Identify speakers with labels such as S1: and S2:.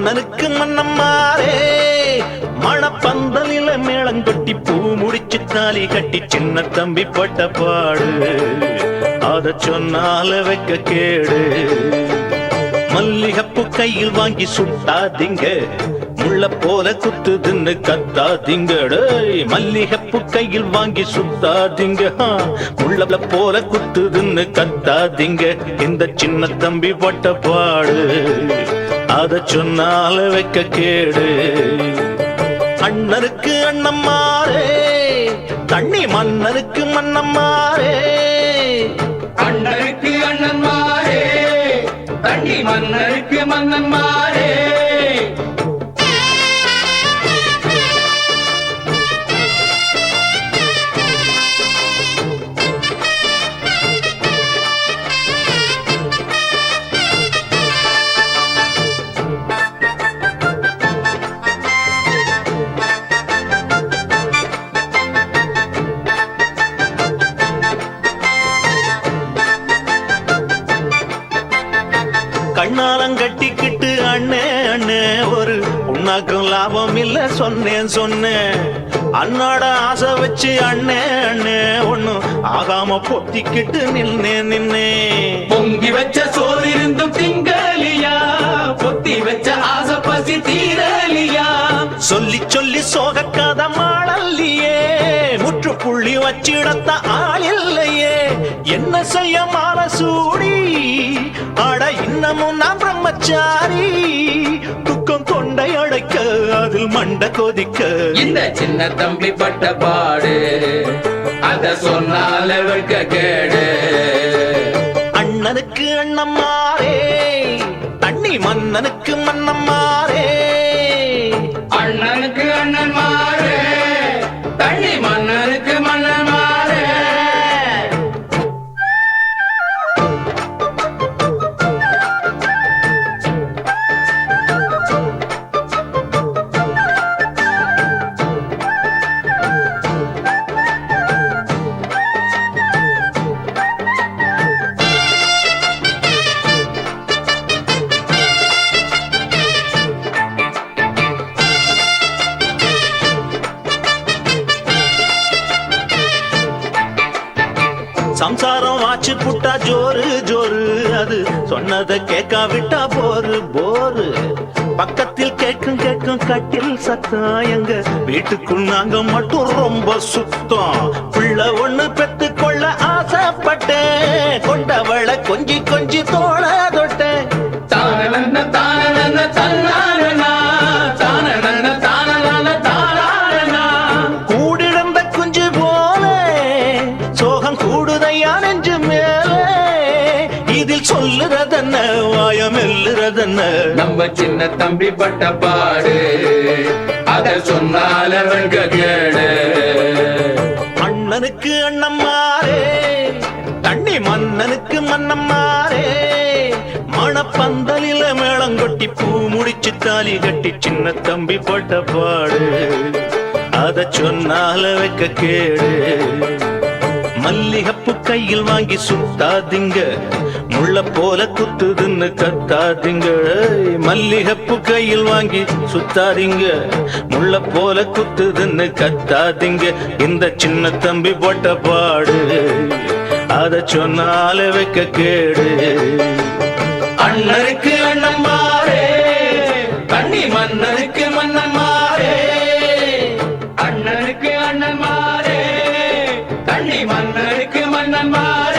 S1: மன்னனுக்கு மன்னம்மாரே மணப்பந்தலில மேளங்கொட்டி பூ முடிச்சு தாலி கட்டி சின்ன தம்பி பட்ட பாடு அத சொன்னால வைக்க கேடு. மல்லிகப்பு கையில் வாங்கி சுட்டாதீங்க, முள்ள போல குத்துதுன்னு கத்தாதீங்க. மல்லிகப்பு கையில் வாங்கி சுத்தாதீங்க, முள்ள போல குத்துதுன்னு கத்தாதீங்க. இந்த சின்ன தம்பி பட்ட பாடு அத சொன்னால வைக்க கேடு. அண்ணனுக்கு அண்ணம்மாரே தண்ணி மன்னனுக்கு மன்னம்மாரே.
S2: அண்ணனுக்கு அண்ணன்மாரே தண்ணி மன்னனுக்கு மன்னன்மாரே.
S1: கண்ணாலங்கட்டிக்கிட்டு அண்ணே அண்ணே ஒரு உன்னாக்கும் லாபம் இல்ல சொன்னேன் சொன்னேன். அண்ணாட ஆசை வச்சு அண்ணே அண்ணே ஒண்ணும் ஆகாம பொத்திக்கிட்டு நின்னே.
S2: பொங்கி வச்ச சோறு இருந்தும் திங்கலியா, பொத்தி வச்ச ஆசை பசி தீரலியா.
S1: சொல்லி சொல்லி சோகக்காத மாடல்லையே, முற்றுப்புள்ளி வச்சிடத்த ஆள் இல்லையே. என்ன செய்ய மானசூடி அட இன்னமும் நான் பிரம்மச்சாரி. துக்கம் கொண்டை அடைக்க அதில் மண்ட கொதிக்க.
S2: இந்த சின்ன தம்பி பட்ட பாடு அத சொன்னால வைக்க கேடு.
S1: அண்ணனுக்கு அண்ணம்மாரே தண்ணி மன்னனுக்கு மன்னம்மாரே.
S2: அண்ணனுக்கு அண்ணன்மாரே தண்ணி மன்னனுக்கு மன்னன்மாரே.
S1: சம்சாரம் வாச்சு புட்டா ஜோரு ஜோரு, அது சொன்னதை கேட்காவிட்டா போரு போரு. பக்கத்தில் கேட்கும் கேட்கும் கட்டில் சத்தம், எங்க வீட்டுக்குள் நாங்க மட்டும் ரொம்ப சுத்தம். பிள்ளை ஒண்ணு பெத்து கொள்ள ஆசைப்பட்டேன், கொண்டவளை கொஞ்சி கொஞ்சி தோள தொட்டேன்.
S2: தானன தானன தன்னானனா தானன தானன தானனா.
S1: கூடிடந்த குஞ்சு போல சோகம் கூடுதையா நெஞ்சு மேலே. இதில் சொல்லுறதென்ன வாயம் எல்லுறதென்ன.
S2: நம்ம சின்ன தம்பி பட்ட பாடு அத சொன்னால வைக்க கேடு.
S1: அண்ணனுக்கு அண்ணம்மாரே தண்ணி மன்னனுக்கு மன்னம்மாரே. மணப்பந்தலில மேளங்கொட்டி பூ முடிச்சு தாலி கட்டி சின்ன தம்பி போட்ட பாடு அத சொன்னால வைக்க கேடு. மல்லிகப்பு கையில் வாங்கி சுத்தாதீங்க, முள்ள போல குத்துதுன்னு கத்தாதீங்க. மல்லிகப்பு கையில் வாங்கி சுத்தாதீங்க, முள்ள போல குத்துதுன்னு கத்தாதீங்க. இந்த சின்ன தம்பி போட்ட பாடு அத சொன்னால வைக்க கேடு.
S2: அண்ணனுக்கு அண்ணன்மாரே தண்ணி மன்னனுக்கு மன்னன்மாரே. அண்ணனுக்கு அண்ணன்மாரே தண்ணி மன்னனுக்கு மன்னன்மாரே.